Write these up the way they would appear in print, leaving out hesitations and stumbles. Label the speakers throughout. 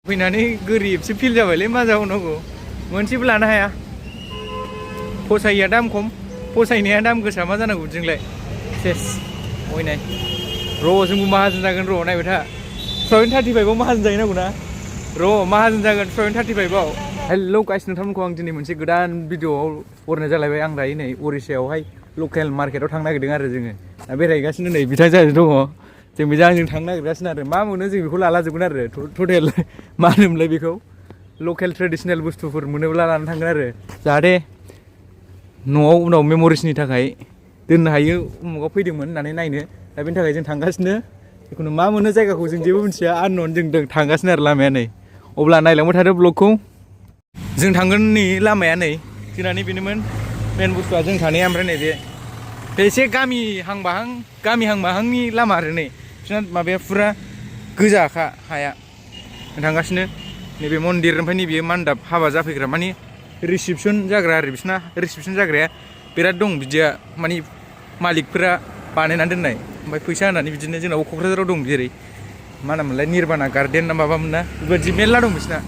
Speaker 1: फैनानै गोरिबसो फिल जाबायलै मा जाबावनांगौ मोनसेबो लानो हाया फसायिया दाम खम फसायनाया दाम गोसा मा जानांगौ बिदिजोंलाय सेस अयनाय र' जोंबो माहाजोन जागोन र' नायबाय था 35आव माहाजोन जाहैनांगौ ना र' माहाजोन जागोन 35आव हेलौ गाइस नोंथांमोनखौ आं दिनै मोनसे गोदान भिडिअ'आव हरनाय जालायबाय आं दायो नै उरिस्सायावहाय लकेल मार्केटआव थांनो नागिरदों आरो जोङो दा बेरायगासिनो नै बिथांजों दङ जों बेजों आंजों थांनो नागिरगासिनो आरो मा मोनो जों बेखौ लाला जोबगोन आरो टटेल मा होनोमोनलाय बेखौ लकेल ट्रेडिसनेल बुस्थुफोर मोनोब्ला लानानै थांगोन आरो जाहाथे न'आव उनाव मेम'रिसनि थाखाय दोननो हायो उमुगाव फैदोंमोन होननानै नायनो दा बेनि थाखाय जों थांगासिनो जिखुनु मा मोनो जायगाखौ जों जेबो मिथिया आनन'न जों थांगासिनो आरो लामाया नै अब्ला नायलांबाय थादो ब्लगखौ जों थांगोन नै लामाया नै जोंना नै बेनोमोन मेन बुस्थुआ जों थानाया ओमफ्राय नै बे एसे गामिहां माहांनि लामा आरो नै बिसोरना माबाया फुरा गोजाखा हाया थांगासिनो नैबे मन्दिर ओमफ्राय नैबे मान्दाब हाबा जाफैग्रा माने रिसिपसन जाग्रा आरो बिसोरना रिसिपसन जाग्राया बिराद दं बिदिया माने मालिकफोरा बानायनानै दोननाय ओमफ्राय फैसा होनानै बिदिनो जोंनावबो क'क्राझाराव दं जेरै मा होनोमोनलाय निर्बाना गार्डेन ना माबामोन ना बेबायदि मेरला दं बिसोरना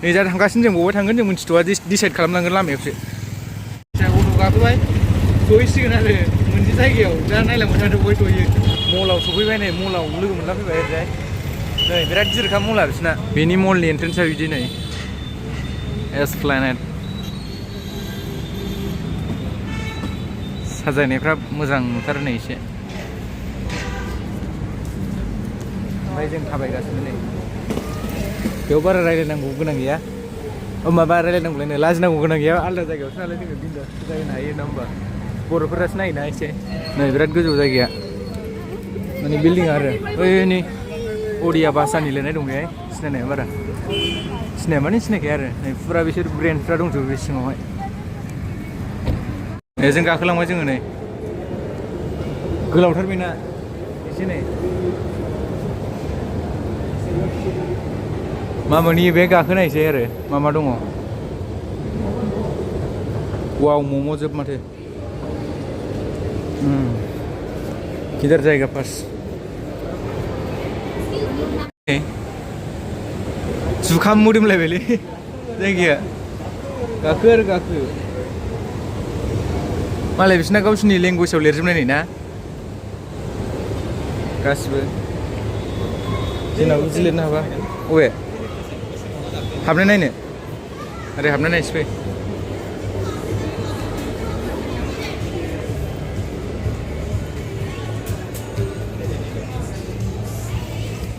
Speaker 1: नै जा थांगासिनो जों बबावहाय थांगोन जों मिन्थिथ'वा डिसाइड खालामनांगोन लामायावसो अट' गाखोबाय सहैसिगोन आरो मोनसे जायगायाव दा नायलांबाय थादो बहाय सहैयो मलाव सफैबाय नै मलाव लोगो मोनला फैबाय ओरैजाय नै बिराद गिदिरखा मला बिसोरना बेनि मलनि एन्ट्रेन्सआ बिदि नै एसप्लेनेड साजायनायफ्रा मोजां नुथारो नै एसे ओमफ्राय जों थाबायगासिनो नै बेयाव बारा रायलायनांगौ गोनां गैया माबा रायलायनांगौलायनो लाजिनांगौ गोनां गैया आलदा जायगायावसो नालाय जोङो बिन्दास जाहैनो हायो ना होमबा बर'फोरासो नायोना एसे नै बिराद गोजौ जायगाया माने बिल्डिंआ आरो ओइ नै अडिया भाषानि लिरनाय दं बेहाय सिनायनाया बारा सिनाया माने सिनायखाया आरो नै फुरा बिसोर ब्रेन्डफ्रा दंजोबो बे सिङावहाय जों गाखोलांबाय जोङो नै गोलावथार बेना एसे नै मा मानि बे गाखोनायसै आरो मा मा दङ वाव मम' जोब माथो गिदिर जायगा पास जुखाम मोदोमलायबायलै जायगाया गाखो आरो गाखो मालाय बिसोरना गावसोरनि लेंगुवेजाव लिरजोबनाय नै ना गासिबो जोंनाबो बिदि लिरनो हाबा अबे हाबनाय नायनो ओरै हाबनाय नायसै फै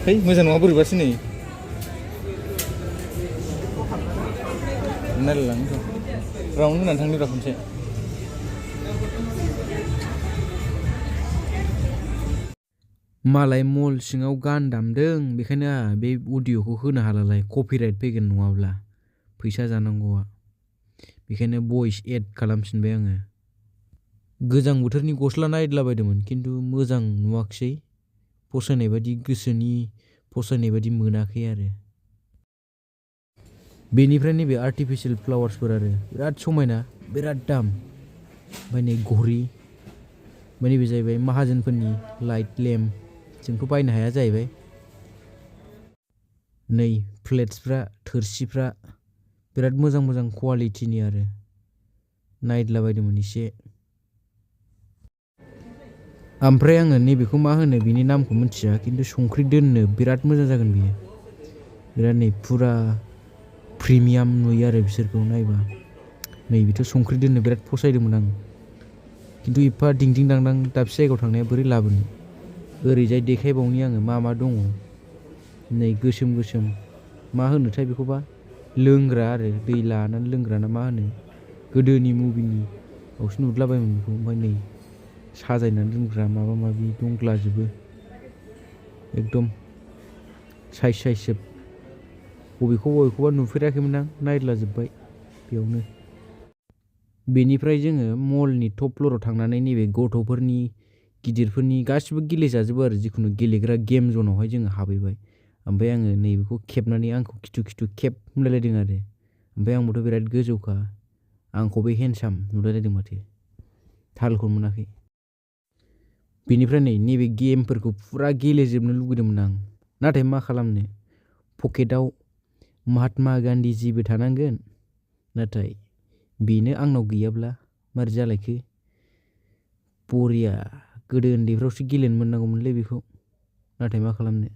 Speaker 1: है मोजां नङा बोरैबासो नै नायलांनो राउन्ड होनानै थांनो र' खनसे मालाय मल सिङाव गान दामदों बेखायनो आंहा बे अडिअ'खौ होनो हालालाय कपिराइट फैगोन नङाब्ला फैसा जानांगौआ बेखायनो भइस एड खालामफिनबाय आङो गोजां बोथोरनि गस्ला नायदलाबायदोंमोन खिन्थु मोजां नुवाखिसै फसायनाय बायदि गोसोनि फसायनाय बायदि मोनाखै आरो बेनिफ्राय नैबे आर्टिफिसियेल फ्लावार्सफोर आरो बिराद समायना बिराद दाम ओमफ्राय नै घरि ओमफ्राय नैबे जाहैबाय माहाजोनफोरनि लाइट लेम्प जोंथ' बायनो हाया जाहैबाय नै प्लेट्सफ्रा थोरसिफ्रा बिराद मोजां मोजां क्वालिटिनि आरो नायदलाबायदोंमोन एसे ओमफ्राय आङो नैबेखौ मा होनो बिनि नामखौ मिथिया खिन्थु संख्रि दोननो बिराद मोजां जागोन बियो बिराद नै फुरा प्रिमियाम नुयो आरो बिसोरखौ नायबा नै बेथ' संख्रि दोननो बिराद फसायदोंमोन आं खिन्थु एफा दिंदिं दांदां दाबसे जायगायाव थांनाया बोरै लाबोनो ओरैजाय देखायबावनि आङो मा मा दङ नै गोसोम गोसोम मा होनोथाय बेखौबा लोंग्रा आरो दै लानानै लोंग्रा ना मा होनो गोदोनि मुभिनि बावसो नुदलाबायमोन बेखौ ओमफ्राय नै साजायनानै दोनग्रा माबा माबि दंग्लाजोबो एकदम साइज जोब बबेखौबा नुफेराखैमोन आं नायदलाजोब्बाय बेयावनो बेनिफ्राय जोङो मलनि टप फ्ल'राव थांनानै नैबे गथ'फोरनि गिदिरफोरनि गासिबो गेलेजाजोबो आरो जिखुनु गेलेग्रा गेम जनावहाय जोङो हाबहैबाय ओमफ्राय आङो नैबेखौ खेबनानै आंखौ खिथु खेब होनलायलायदों आरो ओमफ्राय आंबोथ' बिराद गोजौखा आंखौबो हेन्डसाम नुलायलायदों माथो थालखौ मोनाखै बेनिफ्राय नैबे गेमफोरखौ फुरा गेलेजोबनो लुगैदोंमोन आं नाथाय मा खालामनो पकेटाव महात्मा गान्धी जीबो थानांगोन नाथाय बेनो आंनाव गैयाब्ला मारै जालायखो बरिया गोदो उन्दैफ्रावसो गेलेनो मोननांगौमोनलै बेखौ नाथाय मा खालामनो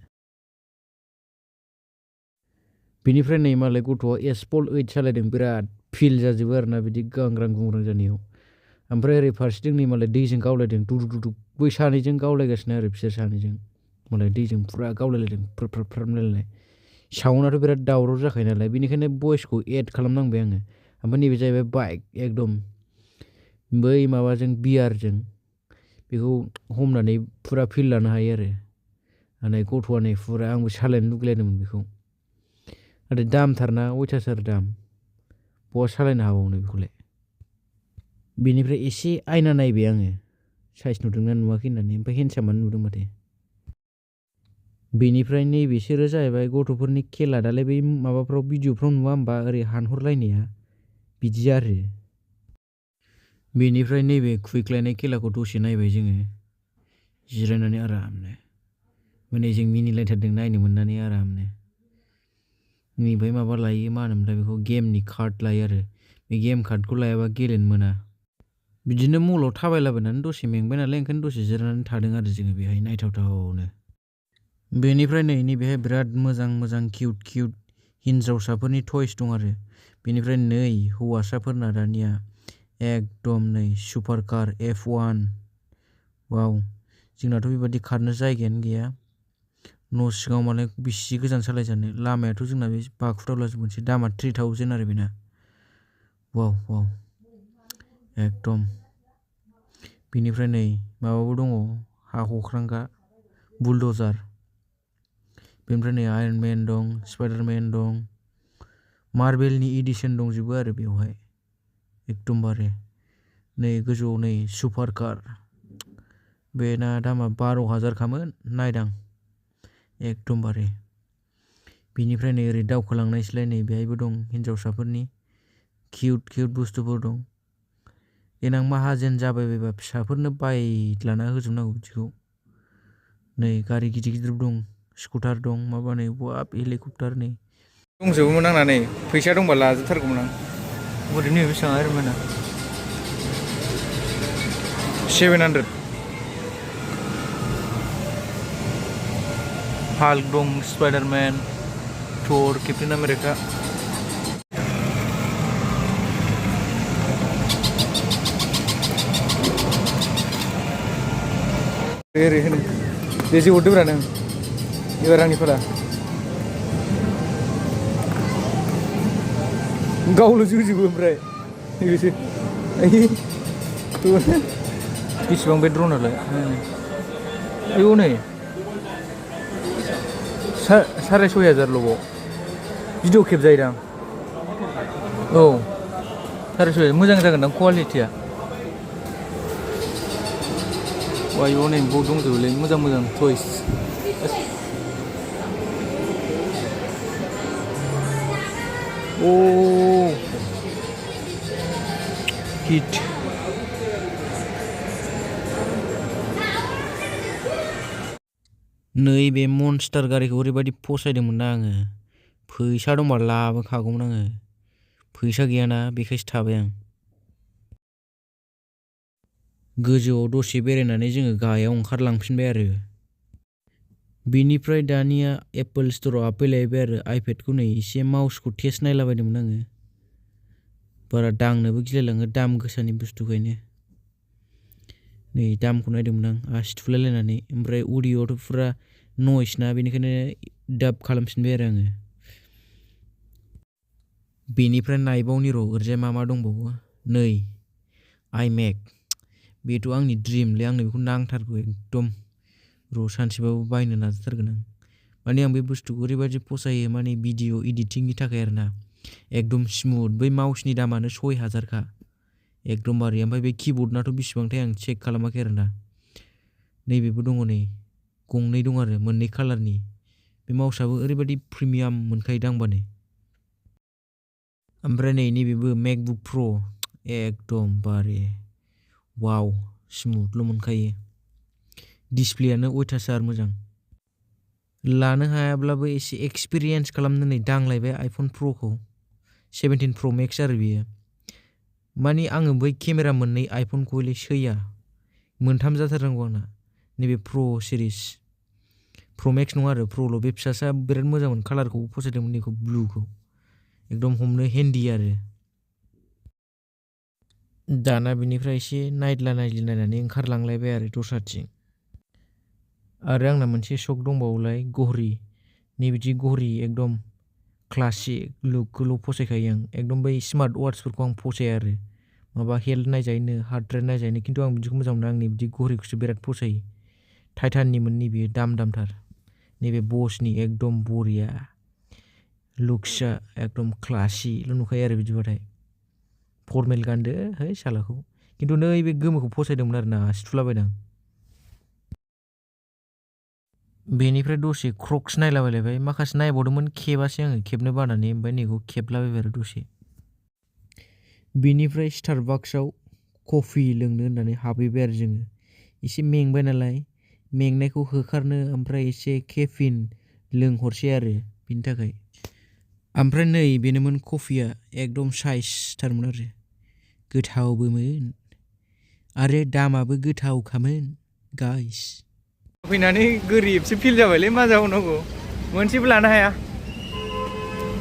Speaker 1: बेनिफ्राय नै मालाय गथ'आ एसपल 8 सालायदों बिराद फिल जाजोबो आरोना बिदि गांग्रां गुंग्रां जानायाव ओमफ्राय ओरै फारसेथिं नै मालाय दैजों गावलायदों दुदुदुदु बै सानैजों गावलायगासिनो आरो बिसोर सानैजों मालाय दैजों फुरा गावलायलायदों फ्रामलायलायनाय साउन्डआथ' बिराद दावराव जाखायो नालाय बेनिखायनो भइसखौ एड खालामनांबाय आङो ओमफ्राय नैबे जाहैबाय बाइक एकदम बै माबाजों बियारजों बेखौ हमनानै फुरा फिल लानो हायो आरो माने गथ'आ नै फुरा आंबो सालायनो लुगैलायदोंमोन बेखौ नाथाय दामथारना अयथासार दाम बहा सालायनो हाबावनो बेखौलाय बेनिफ्राय एसे आयना नायबाय आङो साइज नुदोंना नुवाखै होननानै ओमफ्राय हेन्डसामानो नुदों माथो बेनिफ्राय नैबेसोरो जाहैबाय गथ'फोरनि खेला दालाय बै माबाफ्राव भिडिअफ्राव नुवा होमबा ओरै हानहरलायनाया बिदि आरो बेनिफ्राय नैबे खुबैख्लायनाय खेलाखौ दसे नायबाय जोङो जिरायनानै आरामनो माने जों मिनिलायथारदों नायनो मोननानै आरामनो बेनिफ्राय माबा लायो मा होनोमोनलाय बेखौ गेमनि कार्ड लायो आरो बे गेम कार्डखौ लायाबा गेलेनो मोना बिदिनो मलाव थाबायलाबायनानै दसे मेंबाय नालाय ओंखायनो दसे जिरायनानै थादों आरो जोङो बेहाय नायथावथावनो बेनिफ्राय नैबेहाय बिराद मोजां मोजां किउट किउट हिन्जावसाफोरनि टयस दं आरो बेनिफ्राय नै हौवासाफोरना दानिया एकदम नै सुपार कार F1 वाव जोंनाथ' बेबादि खारनो जायगायानो गैया न' सिङाव माने बेसे गोजान सालायजानो लामायाथ' जोंना बे बाखुदावलाजों मोनसे दामा 3000 आरो बेना वाव वाव एकदम बेनिफ्राय नै माबाबो दङ हा हख्रांगा बुलडजार बेनिफ्राय नै आयरनमेन दं स्पाइडारमेन दं मार्बेलनि एडिसन दंजोबो आरो बेवहाय एकदमबारे नै गोजौआव नै सुपार कार बेना दामा 12,000 खामोन नायदां एकदमबारे बेनिफ्राय नै ओरै दावखोलांनायसैलाय नै बेहायबो दं हिन्जावसाफोरनि किउट किउट बुस्थुफोर दं देनां माहाजोन जाबायबायबा फिसाफोरनो बायद्लाना होजोबनांगौ बिदिखौ नै गारि गिदिर गिदिर दं स्कुटार दं माबा नै वाब हेलिकप्टार नै दंजोबोमोन आंना नै फैसा दंबा लाजोबथारगौमोन आं ओरैनो बेसेबां आयरनमेना 700 हाल्क दं स्पाइडारमेन थर केप्टेन आमेरिका ओरै होनो दे जे हरदोब्रा नों एबार आंनिफोरा गावल' जोजोबो ओमफ्राय नैबेसो बेसेबां बे ड्रनालाय आयौ नै 6,500 भिडिअ खेबजायोदां औ 6,500 मोजां जागोनदां क्वालिटिया आयौ नै बाव दंजोबोलै मोजां मोजां टयस ओ हिट नै बे मन्स्टार गारिखौ ओरैबायदि फसायदोंमोन ना आङो फैसा दंबा लाबोखागौमोन आङो फैसा गैयाना बेखायसो थाबाय आं गोजौआव दसे बेरायनानै जोङो गाहायाव ओंखारलांफिनबाय आरो बेनिफ्राय दानिया एप्पल स्ट'राव हाबफैलायबाय आरो आइपेडखौ नै एसे माउसखौ टेस्ट नायलाबायदोंमोन आङो बारा दांनोबो गिलायलाङो दाम गोसानि बुस्थुखायनो नै दामखौ नायदोंमोन आं आसि थुलायलायनानै ओमफ्राय अडिअ'आथ' फुरा नयस ना बेनिखायनो दाब खालामफिनबाय आरो आङो बेनिफ्राय नायबावनि र' ओरैजाय मा मा दंबावो नै आइमेक बेथ' आंनि ड्रिमलै आंनो बेखौ नांथारगौ एकदम र' सानसेबाबो बायनो नाजाथारगोन आं माने आं बे बुस्थुखौ ओरैबायदि फसायो माने भिडिअ इडिटिंनि थाखाय आरोना एकदम स्मुथ बै माउसनि दामानो 6,000 खा एकदमबारे ओमफ्राय बे किबर्डनाथ' बेसेबांथाय आं चेक खालामाखै आरोना नैबेबो दङ नै गंनै दं आरो मोननै कालारनि बे माउसआबो ओरैबायदि प्रिमियाम मोनखायो दांबानो ओमफ्राय नै नैबेबो मेकबुक प्र एकदमबारे वाव स्मुथल' मोनखायो डिसप्लेयानो अयथासार मोजां
Speaker 2: लानो हायाब्लाबो एसे एक्सपिरियेन्स खालामनानै दांलायबाय आइफन प्र'खौ 17 प्र' मेक्स आरो बियो मानि आङो बै केमेरा मोननै आइफनखौ सैया मोनथाम जाथारनांगौ आंना नैबे प्र' सिरिज प्र' मेक्स नङा आरो प्र'ल' बे फिसासा बिराद मोजांमोन कालारखौ फसायदोंमोन बेखौ ब्लुखौ एकदम हमनो हेन्डी आरो दाना बिनिफ्राय एसे नायद्ला नायद्लि नायनानै ओंखारलांलायबाय आरो दस्राथिं आरो आंना मोनसे शक दंबावोलाय घरि नैबिदि घरि एकदम क्लासिक लुकखौल' फसायखायो आं एकदम बै स्मार्ट वाट्चफोरखौ आं फसाया आरो माबा हेल्थ नायजायोनो हार्ट रेट नायजायोनो खिन्थु आं बिदिखौ मोजां मोनो आं नैबिदि घरिखौसो बिराद फसायो टाइटाननिमोन नैबेयो दामथार नैबे बसनि एकदम बरिया लुक्सआ एकदम क्लासिल' नुखायो आरो बिदिबाथाय फर्मेल गानदो है सालाखौ खिन्थु नैबे गोमोखौ फसायदोंमोन आरो ना सिथुलाबायदां बेनिफ्राय दसे क्रक्स नायलाबायलायबाय माखासे नायबावदोंमोन खेबासै आङो खेबनो बानानै ओमफ्राय नैखौ खेबलाबायबाय आरो दसे बेनिफ्राय स्टारबाक्सआव कफि लोंनो होननानै हाबहैबाय आरो जोङो एसे मेंबाय नालाय मेंनायखौ होखारनो ओमफ्राय एसे केफिन लोंहरसै आरो बिनि थाखाय ओमफ्राय नै बेनोमोन कफिया एकदम साइसथारमोन आरो गोथावबोमोन आरो दामाबो गोथावखामोन गाइस
Speaker 1: फैनानै गोरिबसो फिल जाबायलै मा जाबावनांगौ मोनसेबो लानो हाया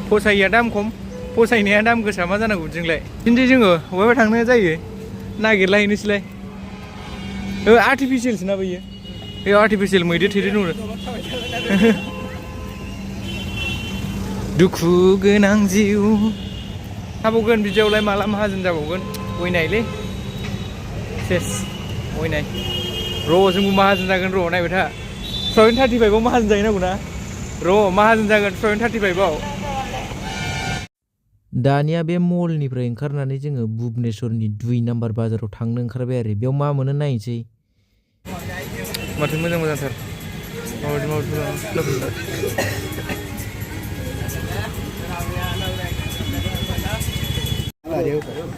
Speaker 1: फसायिया दाम खम फसायनाया दाम गोसा मा जानांगौ बिदिजोंलाय खिन्थु जोङो बबेबा थांनो जायो नागिरलाहैनोसैलाय आर्टिफिसियेलसो ना बैयो बेयाव आर्टिफिसियेल मैदेर थैदेर दङ दुखु गोनां जिउ हाबावगोन बिदियावलाय माला माहाजोन जाबावगोन अयनायलै सेस अयनाय र' जोंबो माहाजोन जागोन र' नायबाय था 35आव माहाजोन जाहैनांगौ ना र' माहाजोन जागोन 35आव
Speaker 2: दानिया बे मलनिफ्राय ओंखारनानै जोङो भुबनेश्वरनि 2 नाम्बार बाजाराव थांनो ओंखारबाय आरो बेयाव मा मोनो नायनोसै
Speaker 1: माथो मोजां मोजांथार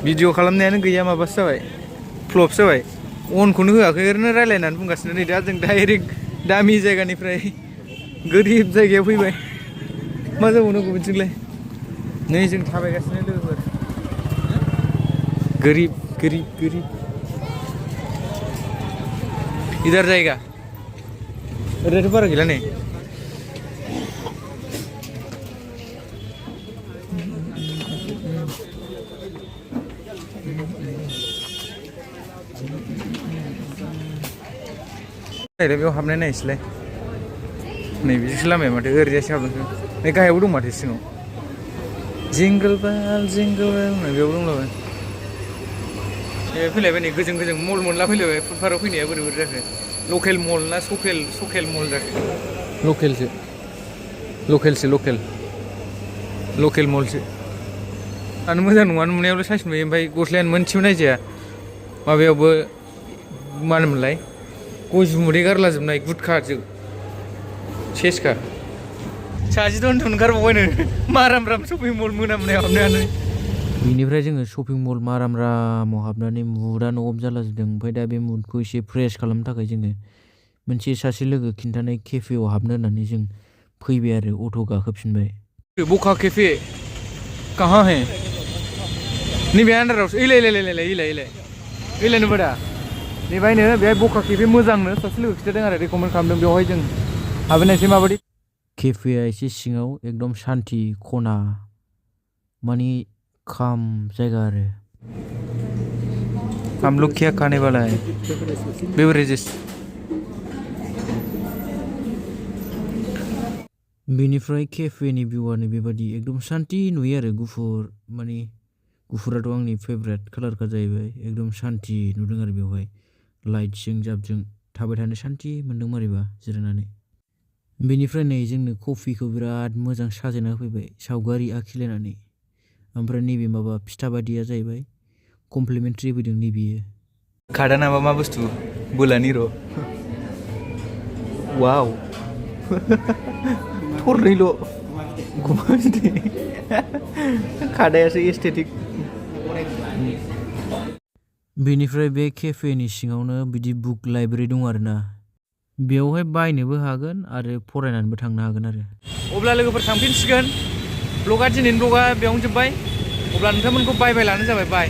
Speaker 1: भिडिअ खालामनायानो गैया माबासो जाबाय फ्लप जाबाय अनखौनो होआखै ओरैनो रायलायनानै बुंगासिनो नै दा जों डाइरेक्ट दामि जायगानिफ्राय गोरिब जायगायाव फैबाय मा जाबावनांगौ बिदिजोंलाय नै जों थाबायगासिनो लोगोफोर गोरिब गोरिब गोरिब इधर जायगा ओरैनोथ' बारा गैला नै बेयाव हाबनाय नायसैलाय नै बिदिसो लामाया माथो ओरैजायसो हाबदोंसो नै गाहायावबो दं माथो सिङाव जिंगल बेल नै बेयावबो दंलाबाय फैलायबाय नै गोजों गोजों मल मोनला फैलायबाय फुटपाथाव फैनाया बोरै बोरै जाखो लकेल मल ना सकेल मल जाखो लकेल मलसो आनो मोजां नङा नुनायावल' साइस नुयो ओमफ्राय गस्लायानो मोनसेबो नायजाया माबायावबो मा होनोमोनलाय गय जुमुदै गारलाजोबनाय गुदखाजों सेसखा साजिद' ओंखारबावबायनो माराम शपिं मल मोनामनायाव हाबनायानो
Speaker 2: बिनिफ्राय जोङो शपिं मल मारामरामाव हाबनानै मुदानो अफ जालाजोबदों ओमफ्राय दा बे मुदखौ एसे फ्रेस खालामनो थाखाय जोङो मोनसे सासे लोगो खिन्थानाय केफेआव हाबनो होननानै जों फैबाय आरो अट' गाखोफिनबाय
Speaker 1: बखा केफे कहाँ है नैबे आन्दारावसो इलाय नुबाय दा बेवहायनो बेहाय बखा केफे मोजांनो सासे लोगो खिन्थादों आरो रेकमेन्ड खालामदों बेवहाय जों हाबहैनायसै माबायदि
Speaker 2: केफेआ एसे सिङाव एकदम सान्ति खना मानि खाम जायगा आरो
Speaker 1: हम लोग क्या खाने वाला है बेवरेजेस
Speaker 2: बेनिफ्राय केफेनि भिउआनो बेबादि एकदम सान्ति नुयो आरो गुफुराथ' आंनि फेभरेट कालारखा जाहैबाय एकदम सान्ति नुदों आरो बेवहाय लाइटजों जाबजों थाबाय थानो सान्ति मोन्दों मारैबा जिरायनानै बेनिफ्राय नै जोंनो कफिखौ बिराद मोजां साजायना होफैबाय सावगारि आखिलायनानै ओमफ्राय नैबे माबा फिथा बादिया जाहैबाय कमप्लिमेन्टारि फैदों नैबेयो
Speaker 1: खादा नामा मा बुस्थु बोलानि र' वाव थरनैल' खादायासो एस्थेटिक
Speaker 2: बेनिफ्राय बे केफेनि सिङावनो बिदि बुक लाइब्रेरि दं आरोना बेवहाय बायनोबो हागोन आरो फरायनानैबो थांनो हागोन आरो।
Speaker 1: अब्ला लोगोफोर थांफिनसिगोन। ब्लगा दिनैनि ब्लगा बेयावनो जोब्बाय। अब्ला नोंथांमोनखौ बाय बाय लानो जाबाय बाय।